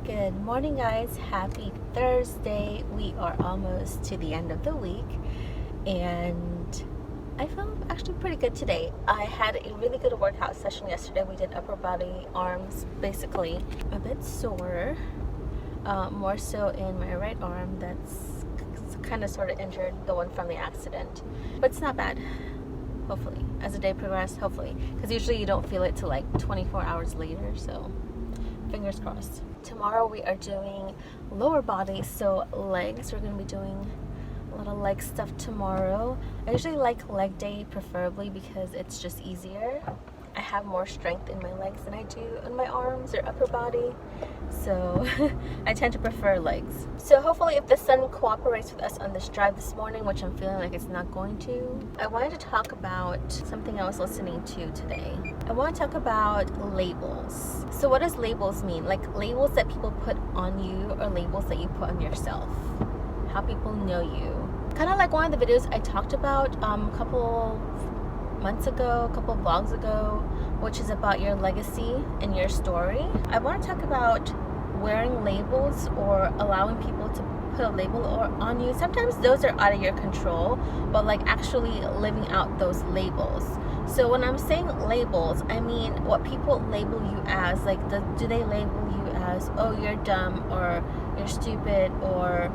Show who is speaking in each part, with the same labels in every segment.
Speaker 1: Good morning, guys. Happy Thursday. We are almost to the end of the week and I feel actually pretty good today. I had a really good workout session yesterday. We did upper body, arms, basically. A bit sore, more so in my right arm that's kind of sort of injured, the one from the accident, but it's not bad. Hopefully, as the day progresses, hopefully, because usually you don't feel it till like 24 hours later, so fingers crossed. Tomorrow we are doing lower body, so legs. We're going to be doing a lot of leg stuff tomorrow. I usually like leg day preferably because it's just easier. I have more strength in my legs than I do in my arms or upper body, so I tend to prefer legs. So hopefully if the sun cooperates with us on this drive this morning, which I'm feeling like it's not going to, I wanted to talk about something I was listening to today. I want to talk about labels. So what does labels mean? Like labels that people put on you or labels that you put on yourself. How people know you. Kind of like one of the videos I talked about a couple months ago, a couple of vlogs ago, which is about your legacy and your story. I want to talk about wearing labels or allowing people to put a label on you. Sometimes those are out of your control, but like actually living out those labels. So when I'm saying labels, I mean what people label you as. Like, do they label you as, oh, you're dumb, or you're stupid, or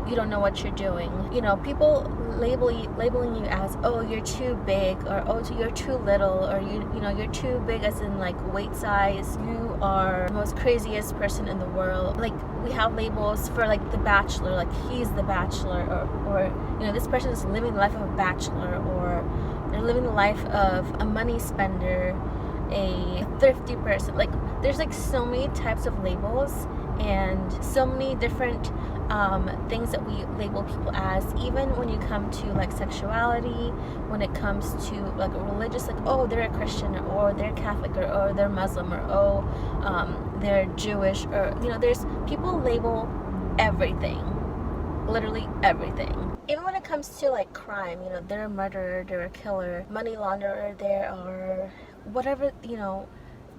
Speaker 1: you don't know what you're doing? You know, people labeling you as, oh, you're too big, or oh, you're too little, or you know, you're too big as in like weight size. You are the most craziest person in the world. Like, we have labels for like the bachelor, like he's the bachelor, or you know, this person is living the life of a bachelor, or they're living the life of a money spender, a thrifty person. Like, there's like so many types of labels and so many different things that we label people as, even when you come to like sexuality, when it comes to like religious, like, oh, they're a Christian, or they're Catholic, or they're Muslim, or oh, they're Jewish, or you know, there's people label everything, literally everything. Even when it comes to like crime, you know, they're a murderer, they're a killer, money launderer, they are whatever, you know,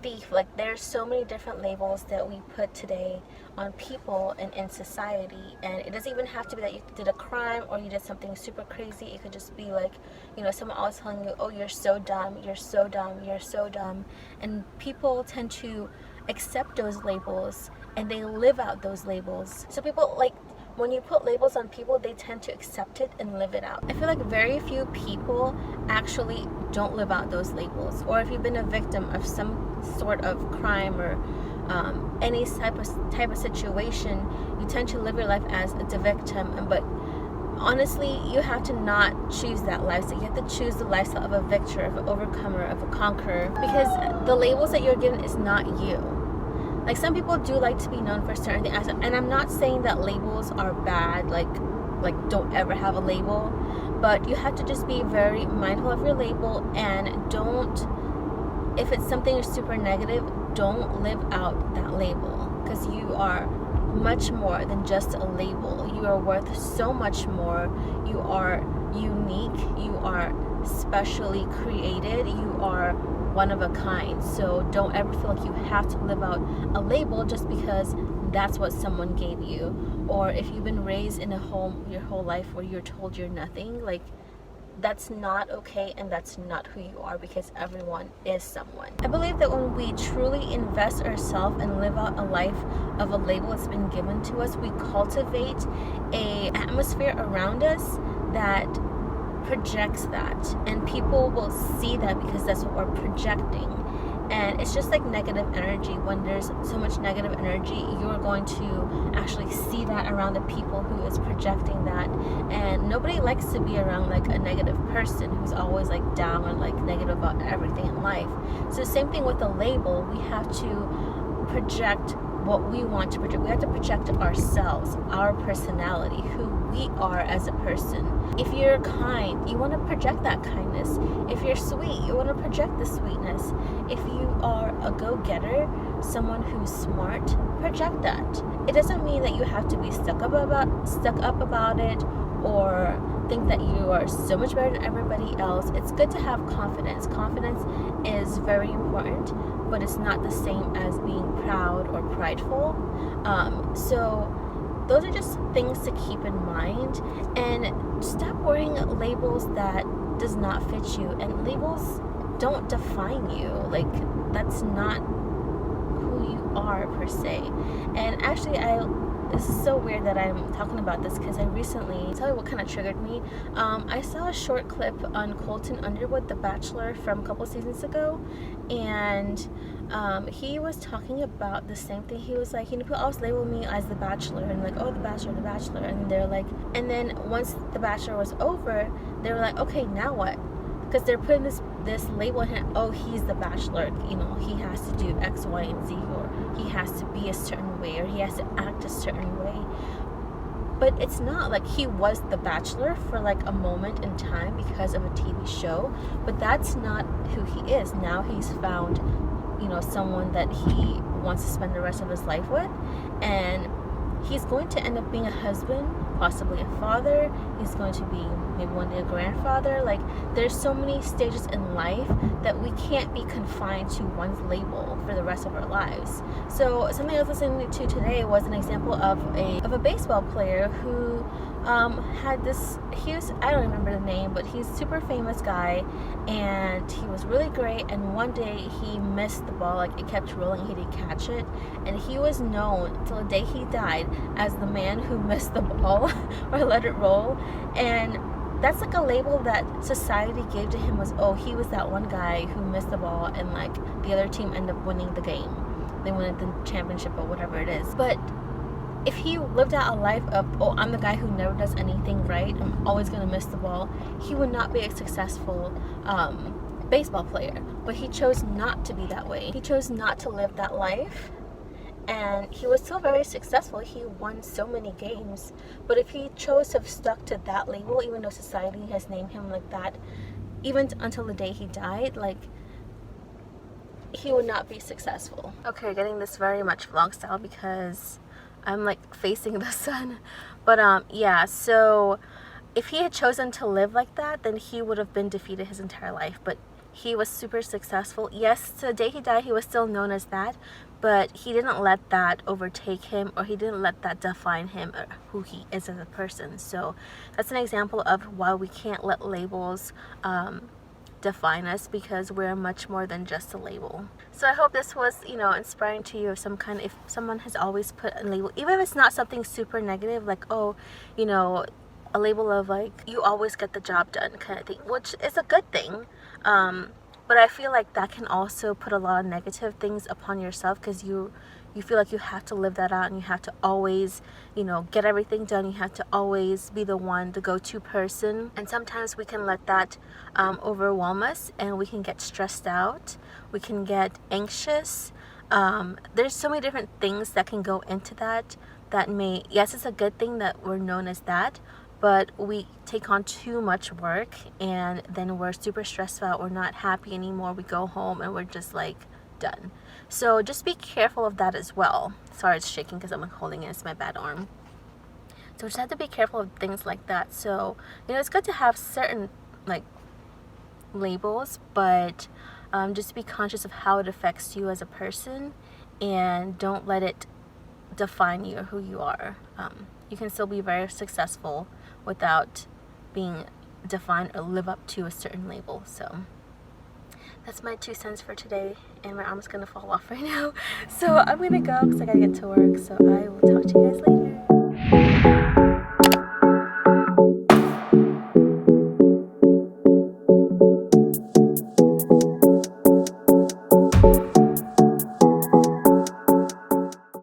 Speaker 1: thief. Like, there's so many different labels that we put today on people and in society, and it doesn't even have to be that you did a crime or you did something super crazy. It could just be like, you know, someone always telling you, oh, you're so dumb, you're so dumb, you're so dumb, and people tend to accept those labels and they live out those labels. So people, like, when you put labels on people, they tend to accept it and live it out. I feel like very few people actually don't live out those labels. Or if you've been a victim of some sort of crime or any type of situation, you tend to live your life as the victim. But honestly, you have to not choose that lifestyle. You have to choose the lifestyle of a victor, of an overcomer, of a conqueror, because the labels that you're given is not you. Like, some people do like to be known for certain things, and I'm not saying that labels are bad, like don't ever have a label, but you have to just be very mindful of your label, and don't, if it's something super negative, don't live out that label, because you are much more than just a label. You are worth so much more. You are unique, you are specially created, you are one of a kind. So don't ever feel like you have to live out a label just because that's what someone gave you, or if you've been raised in a home your whole life where you're told you're nothing. Like, that's not okay, and that's not who you are, because everyone is someone. I believe that when we truly invest ourselves and live out a life of a label that's been given to us, we cultivate an atmosphere around us that projects that, and people will see that because that's what we're projecting. And it's just like negative energy. When there's so much negative energy, you're going to actually see that around the people who is projecting that, and nobody likes to be around like a negative person who's always like down and like negative about everything in life. So same thing with the label. We have to project what we want to project. We have to project ourselves, our personality, who we are as a person. If you're kind, you want to project that kindness. If you're sweet, you want to project the sweetness. If you are a go-getter, someone who's smart, project that. It doesn't mean that you have to be stuck up about it, or think that you are so much better than everybody else. It's good to have confidence. Confidence is very important, but it's not the same as being proud or prideful. So those are just things to keep in mind, and stop wearing labels that does not fit you. And labels don't define you. Like, that's not who you are per se. And actually, this is so weird that I'm talking about this, because I recently, tell you what kind of triggered me. I saw a short clip on Colton Underwood, The Bachelor, from a couple seasons ago, and he was talking about the same thing. He was like, people always label me as The Bachelor, and like, oh, The Bachelor, The Bachelor, and they're like, and then once The Bachelor was over, they were like, okay, now what? Because they're putting this label on him. Oh, he's the Bachelor, he has to do X, Y, and Z, or he has to be a certain way, or he has to act a certain way. But it's not like he was the Bachelor for like a moment in time because of a TV show, but that's not who he is. Now he's found someone that he wants to spend the rest of his life with, and he's going to end up being a husband, possibly a father. He's going to be maybe one day a grandfather. Like, there's so many stages in life that we can't be confined to one's label for the rest of our lives. So something I was listening to today was an example of a baseball player who had this, I don't remember the name, but he's a super famous guy, and he was really great, and one day he missed the ball. Like, it kept rolling, he didn't catch it, and he was known till the day he died as the man who missed the ball or let it roll. And that's like a label that society gave to him, was, oh, he was that one guy who missed the ball, and like the other team ended up winning the game, they won the championship or whatever it is. But if he lived out a life of, oh, I'm the guy who never does anything right, I'm always going to miss the ball, he would not be a successful baseball player. But he chose not to be that way. He chose not to live that life, and he was still very successful. He won so many games. But if he chose to have stuck to that label, even though society has named him like that, even until the day he died, like, he would not be successful. Okay, getting this very much vlog style because I'm like facing the sun. But yeah, so if he had chosen to live like that, then he would have been defeated his entire life. But he was super successful. Yes, to the day he died, he was still known as that, but he didn't let that overtake him, or he didn't let that define him or who he is as a person. So that's an example of why we can't let labels define us, because we're much more than just a label. So I hope this was, inspiring to you of some kind. If someone has always put a label, even if it's not something super negative, like, oh, a label of like, you always get the job done kind of thing, which is a good thing. But I feel like that can also put a lot of negative things upon yourself, because you feel like you have to live that out, and you have to always, get everything done. You have to always be the one, the go-to person. And sometimes we can let that overwhelm us, and we can get stressed out. We can get anxious. There's so many different things that can go into that yes, it's a good thing that we're known as that, but we take on too much work, and then we're super stressed out. We're not happy anymore. We go home and we're just like done. So just be careful of that as well. Sorry, it's shaking because I'm holding it. It's my bad arm. So just have to be careful of things like that. So it's good to have certain like labels, but just be conscious of how it affects you as a person, and don't let it define you or who you are. You can still be very successful without being defined or live up to a certain label. So that's my 2 cents for today, and my arm's gonna fall off right now. So I'm gonna go because I gotta get to work. So I will talk to you guys later.